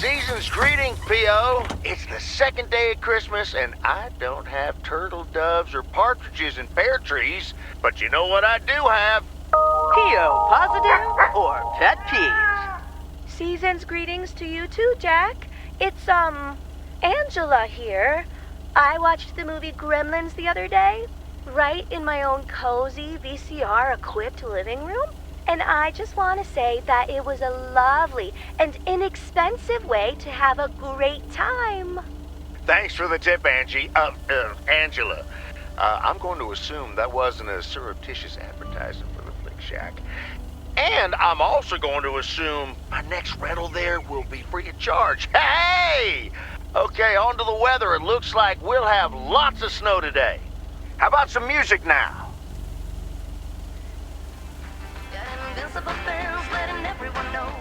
Season's greetings, P.O. It's the second day of Christmas, and I don't have turtle doves or partridges in pear trees, but you know what I do have? P.O. positive or pet peeves? Season's greetings to you too, Jack. It's, Angela here. I watched the movie Gremlins the other day, right in my own cozy VCR-equipped living room. And I just want to say that it was a lovely and inexpensive way to have a great time. Thanks for the tip, Angela. I'm going to assume that wasn't a surreptitious advertising for the Flick Shack. And I'm also going to assume my next rental there will be free of charge. Hey! Okay, on to the weather. It looks like we'll have lots of snow today. How about some music now? Invincible bells letting everyone know.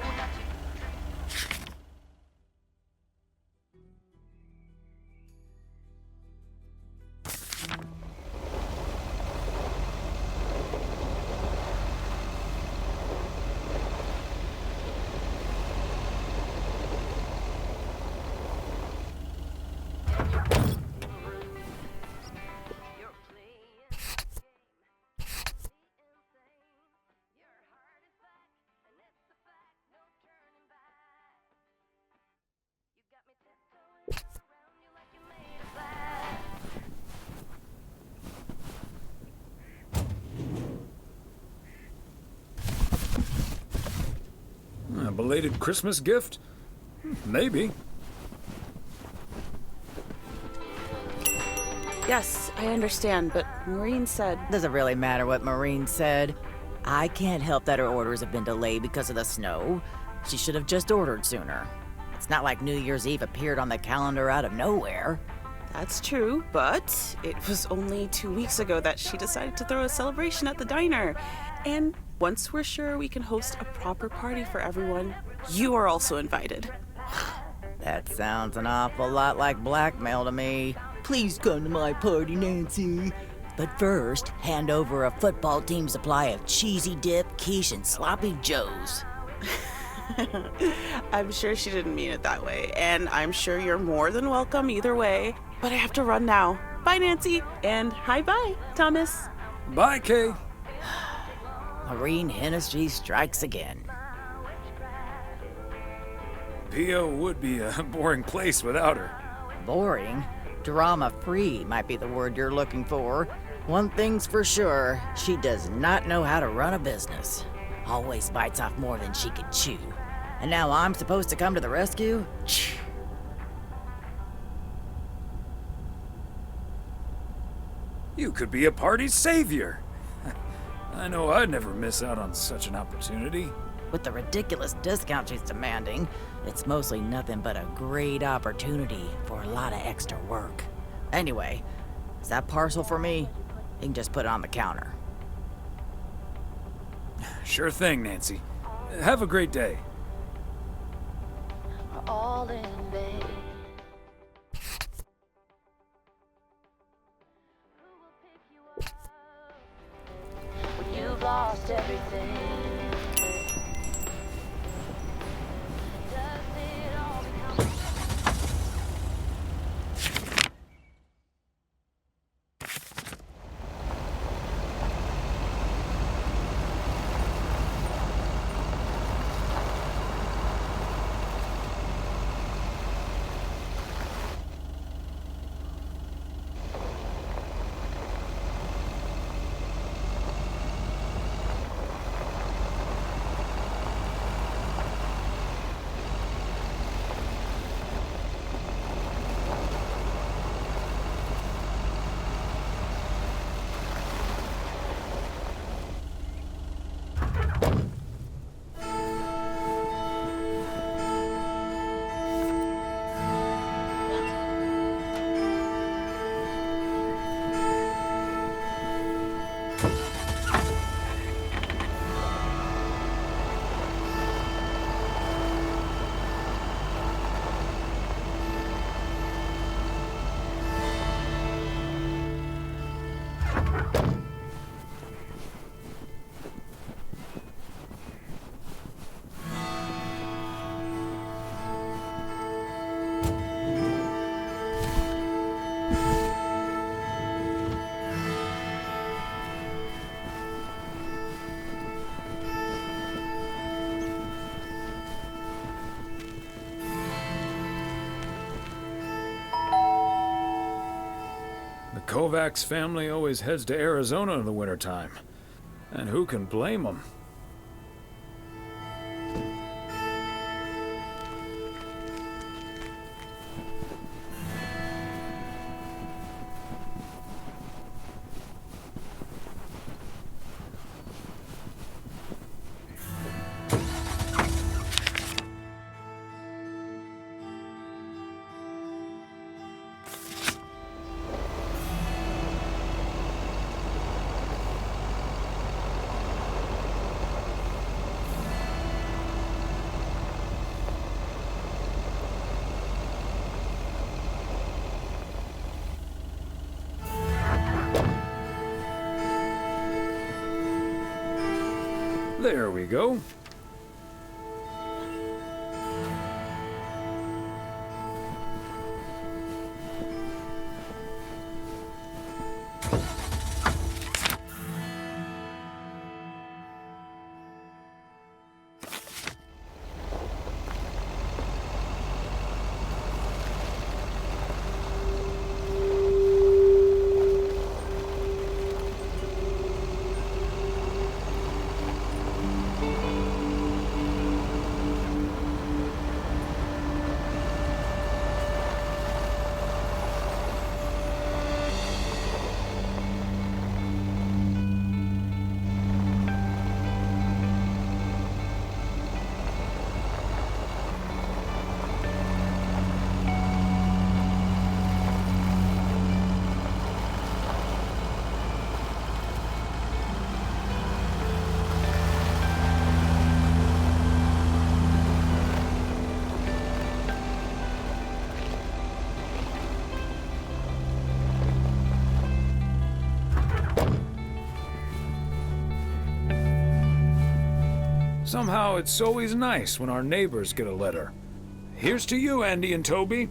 A belated Christmas gift? Maybe. Yes, I understand, but Maureen said... Doesn't really matter what Maureen said. I can't help that her orders have been delayed because of the snow. She should have just ordered sooner. It's not like New Year's Eve appeared on the calendar out of nowhere. That's true, but it was only 2 weeks ago that she decided to throw a celebration at the diner. And once we're sure we can host a proper party for everyone, you are also invited. That sounds an awful lot like blackmail to me. Please come to my party, Nancy. But first, hand over a football team supply of cheesy dip, quiche, and sloppy joes. I'm sure she didn't mean it that way, and I'm sure you're more than welcome either way. But I have to run now. Bye, Nancy, and hi-bye, Thomas. Bye, Kay. Maureen Hennessy strikes again. P.O. would be a boring place without her. Boring? Drama-free might be the word you're looking for. One thing's for sure, she does not know how to run a business. Always bites off more than she can chew. And now I'm supposed to come to the rescue? You could be a party's savior. I know I'd never miss out on such an opportunity. With the ridiculous discount she's demanding, it's mostly nothing but a great opportunity for a lot of extra work. Anyway, is that parcel for me? You can just put it on the counter. Sure thing, Nancy. Have a great day. We're all in bed. Who will pick you up when you've lost everything? Does it all become... Kovacs family always heads to Arizona in the wintertime. And who can blame them? There we go. Somehow it's always nice when our neighbors get a letter. Here's to you, Andy and Toby.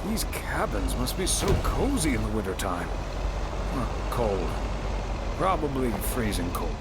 These cabins must be so cozy in the wintertime. Cold. Probably freezing cold.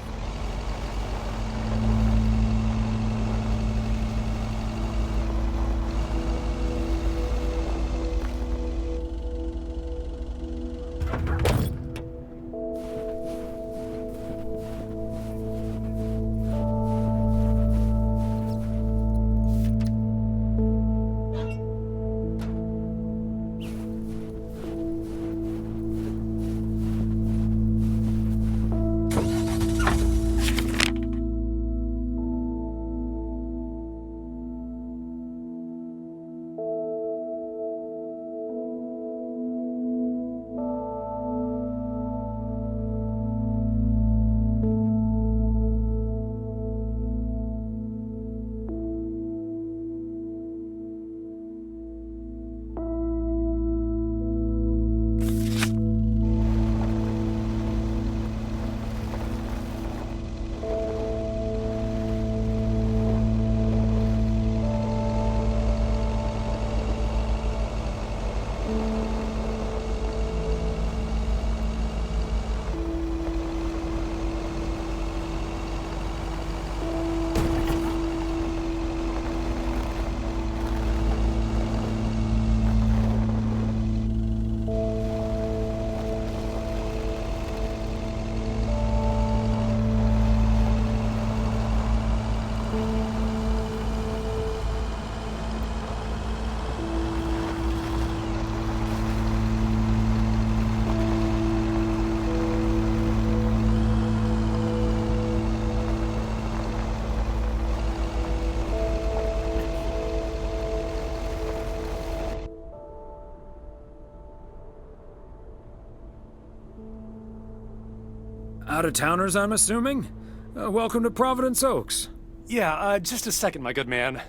Out-of-towners, I'm assuming? Welcome to Providence Oaks. Yeah, just a second, my good man.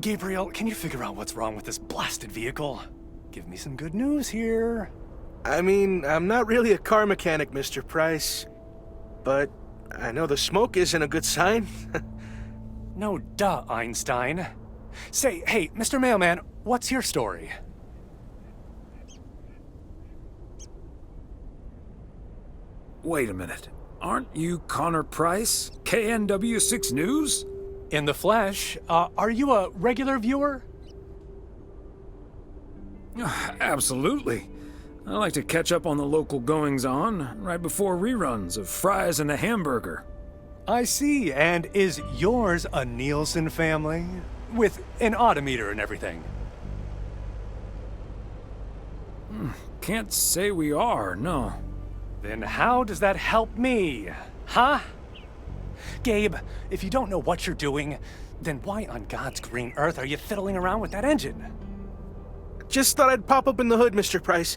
Gabriel, can you figure out what's wrong with this blasted vehicle? Give me some good news here. I mean, I'm not really a car mechanic, Mr. Price. But I know the smoke isn't a good sign. No duh, Einstein. Say, hey, Mr. Mailman, what's your story? Wait a minute. Aren't you Connor Price, KNW6 News? In the flesh. Are you a regular viewer? Absolutely. I like to catch up on the local goings-on right before reruns of Fries and the Hamburger. I see, and is yours a Nielsen family? With an odometer and everything? Can't say we are, no. Then how does that help me? Huh? Gabe, if you don't know what you're doing, then why on God's green earth are you fiddling around with that engine? Just thought I'd pop open the hood, Mr. Price.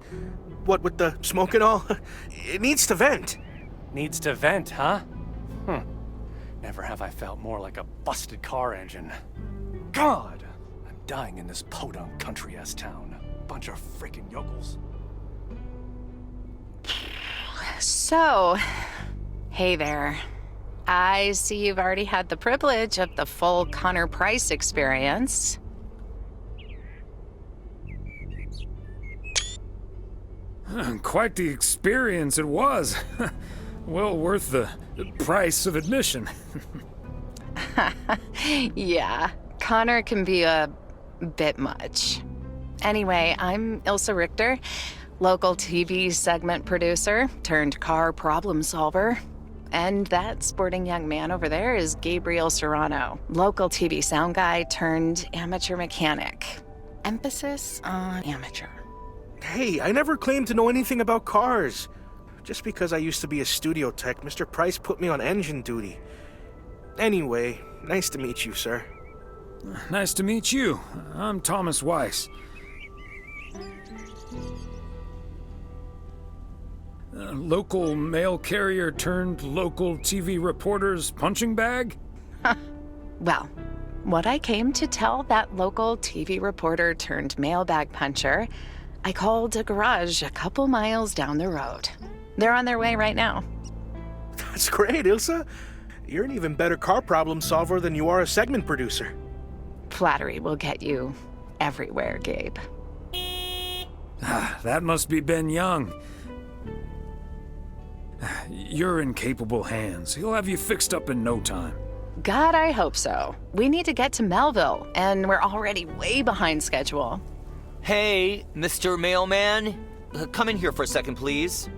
What with the smoke and all? It needs to vent. Needs to vent, huh? Never have I felt more like a busted car engine. God! I'm dying in this podunk country-ass town. Bunch of freaking yokels. So, hey there. I see you've already had the privilege of the full Connor Price experience. Quite the experience it was. Well worth the price of admission. Yeah, Connor can be a bit much. Anyway, I'm Ilsa Richter, local TV segment producer turned car problem solver. And that sporting young man over there is Gabriel Serrano, local TV sound guy turned amateur mechanic. Emphasis on amateur. Hey, I never claimed to know anything about cars. Just because I used to be a studio tech, Mr. Price put me on engine duty. Anyway, nice to meet you, sir. Nice to meet you. I'm Thomas Weiss. Local mail carrier turned local TV reporter's punching bag? Well, what I came to tell that local TV reporter turned mailbag puncher, I called a garage a couple miles down the road. They're on their way right now. That's great, Ilsa. You're an even better car problem solver than you are a segment producer. Flattery will get you everywhere, Gabe. That must be Ben Young. You're in capable hands. He'll have you fixed up in no time. God, I hope so. We need to get to Melville, and we're already way behind schedule. Hey, Mr. Mailman. Come in here for a second, please.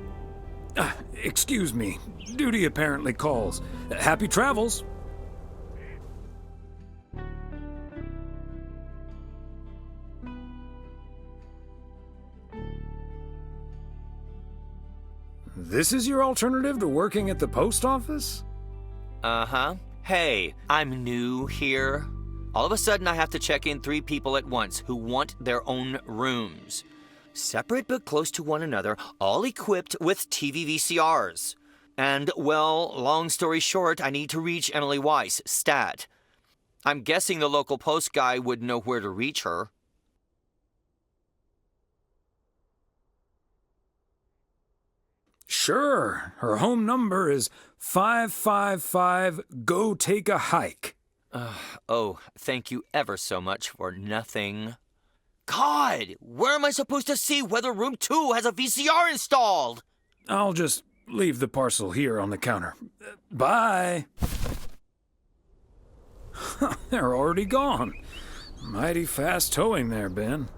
Excuse me. Duty apparently calls. Happy travels. This is your alternative to working at the post office? Uh-huh. Hey, I'm new here. All of a sudden, I have to check in 3 people at once who want their own rooms. Separate but close to one another, all equipped with TV VCRs. And, well, long story short, I need to reach Emily Weiss, stat. I'm guessing the local post guy would know where to reach her. Sure. Her home number is 555 Go Take a Hike. Oh, thank you ever so much for nothing. God, where am I supposed to see whether room 2 has a VCR installed? I'll just leave the parcel here on the counter. Bye. They're already gone. Mighty fast towing there, Ben.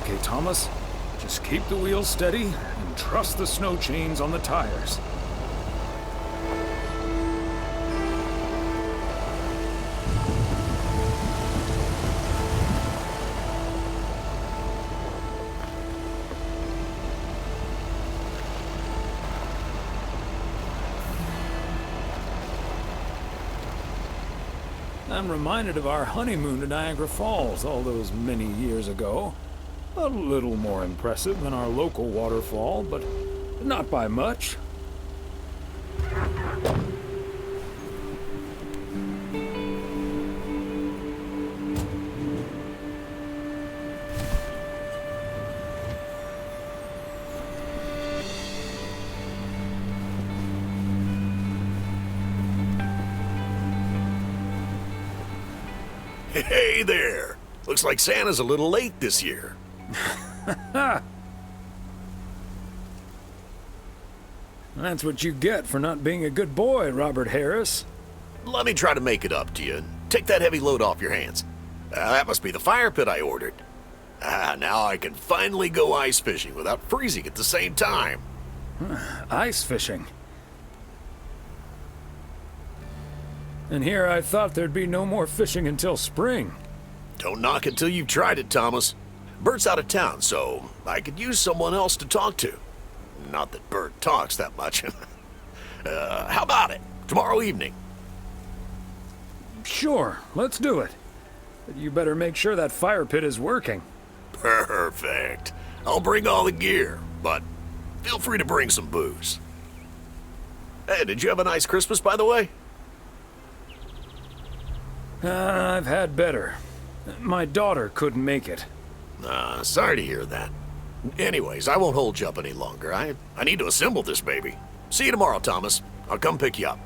okay, Thomas. Just keep the wheels steady and trust the snow chains on the tires. I'm reminded of our honeymoon to Niagara Falls all those many years ago. A little more impressive than our local waterfall, but not by much. Hey there! Looks like Santa's a little late this year. That's what you get for not being a good boy, Robert Harris. Let me try to make it up to you. Take that heavy load off your hands. That must be the fire pit I ordered. Now I can finally go ice fishing without freezing at the same time. Ice fishing? And here I thought there'd be no more fishing until spring. Don't knock it till you've tried it, Thomas. Bert's out of town, so I could use someone else to talk to. Not that Bert talks that much. How about it? Tomorrow evening? Sure, let's do it. But you better make sure that fire pit is working. Perfect. I'll bring all the gear, but feel free to bring some booze. Hey, did you have a nice Christmas, by the way? I've had better. My daughter couldn't make it. Sorry to hear that. Anyways, I won't hold you up any longer. I need to assemble this baby. See you tomorrow, Thomas. I'll come pick you up.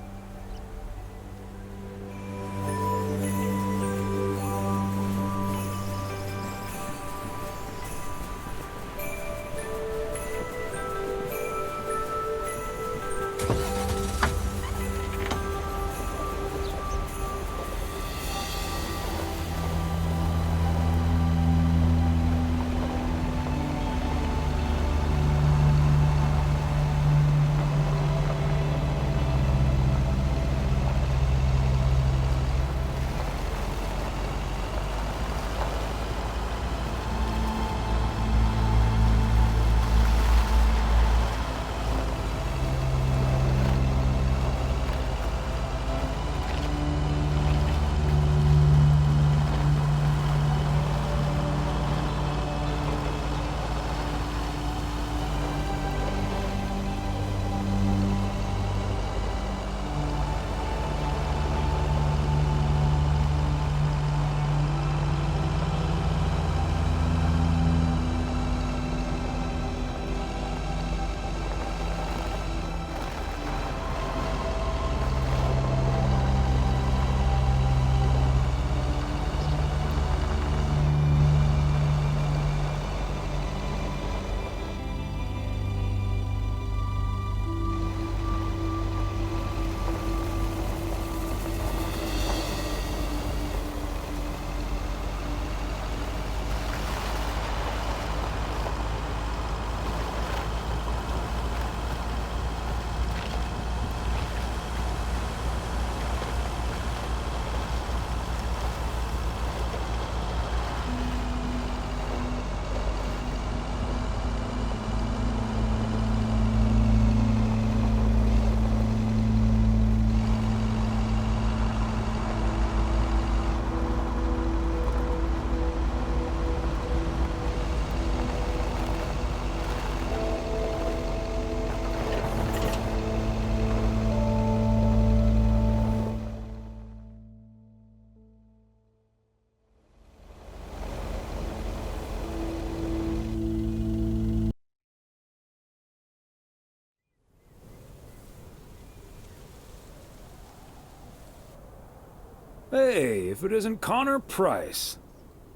Hey, if it isn't Connor Price.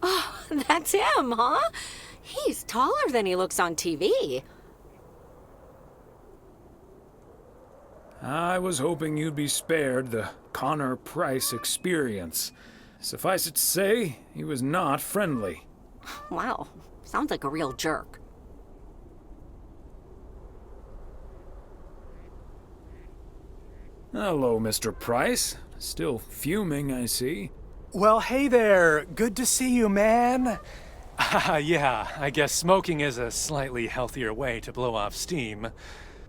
Oh, that's him, huh? He's taller than he looks on TV. I was hoping you'd be spared the Connor Price experience. Suffice it to say, he was not friendly. Wow, Sounds like a real jerk. Hello, Mr. Price. Still fuming, I see. Well, hey there. Good to see you, man. Yeah, I guess smoking is a slightly healthier way to blow off steam.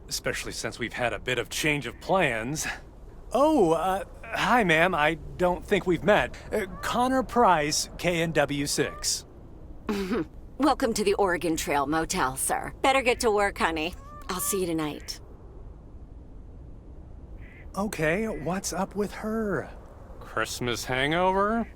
Especially since we've had a bit of change of plans. Oh, hi, ma'am. I don't think we've met. Connor Price, KNW6. Welcome to the Oregon Trail Motel, sir. Better get to work, honey. I'll see you tonight. Okay, what's up with her? Christmas hangover?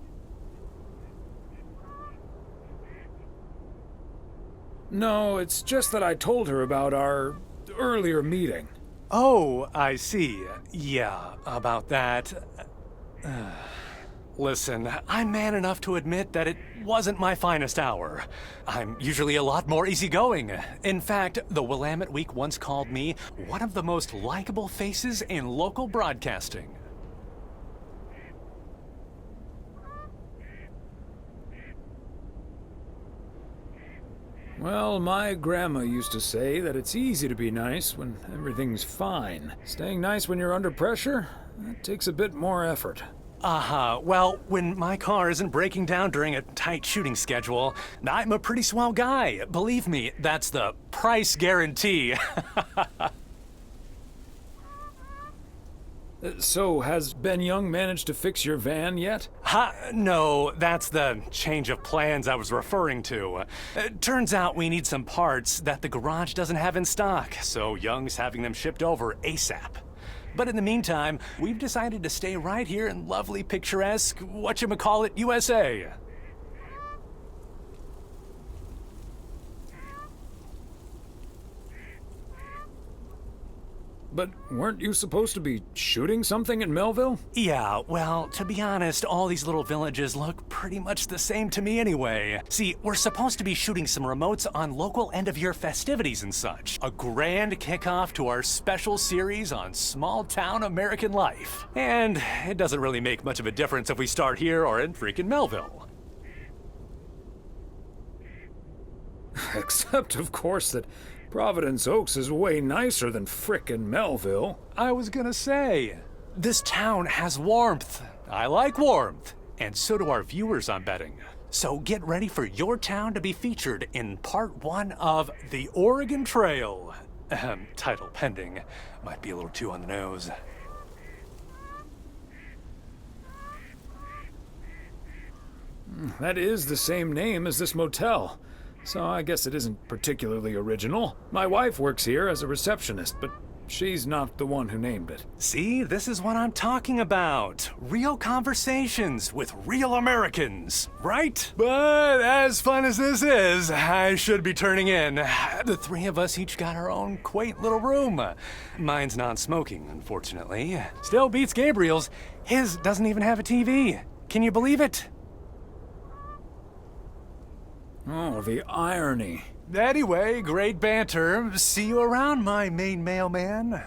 No, it's just that I told her about our earlier meeting. Oh, I see. Yeah, about that. Listen, I'm man enough to admit that it wasn't my finest hour. I'm usually a lot more easygoing. In fact, the Willamette Week once called me one of the most likable faces in local broadcasting. Well, my grandma used to say that it's easy to be nice when everything's fine. Staying nice when you're under pressure, that takes a bit more effort. Well, when my car isn't breaking down during a tight shooting schedule, I'm a pretty swell guy. Believe me, that's the price guarantee. So, has Ben Young managed to fix your van yet? No, that's the change of plans I was referring to. Turns out we need some parts that the garage doesn't have in stock, so Young's having them shipped over ASAP. But in the meantime, we've decided to stay right here in lovely, picturesque, whatchamacallit, USA. But weren't you supposed to be shooting something in Melville? Yeah, well, to be honest, all these little villages look pretty much the same to me anyway. See, we're supposed to be shooting some remotes on local end-of-year festivities and such. A grand kickoff to our special series on small-town American life. And it doesn't really make much of a difference if we start here or in freaking Melville. Except, of course, that Providence Oaks is way nicer than frickin' Melville. I was gonna say, this town has warmth. I like warmth. And so do our viewers, I'm betting. So get ready for your town to be featured in part 1 of The Oregon Trail. Title pending. Might be a little too on the nose. That is the same name as this motel. So I guess it isn't particularly original. My wife works here as a receptionist, but she's not the one who named it. See, this is what I'm talking about. Real conversations with real Americans, right? But as fun as this is, I should be turning in. The three of us each got our own quaint little room. Mine's non-smoking, unfortunately. Still beats Gabriel's. His doesn't even have a TV. Can you believe it? Oh, the irony. Anyway, great banter. See you around, my main mailman.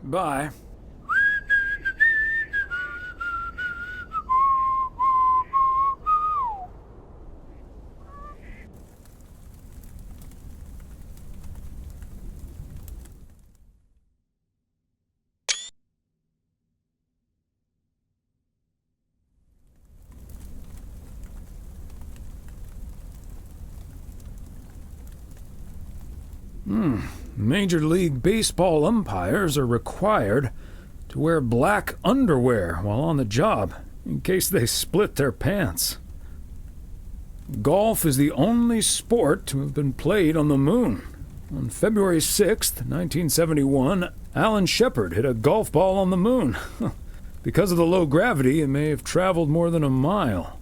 Bye. Major League Baseball umpires are required to wear black underwear while on the job, in case they split their pants. Golf is the only sport to have been played on the moon. On February 6th, 1971, Alan Shepard hit a golf ball on the moon. Because of the low gravity, it may have traveled more than a mile.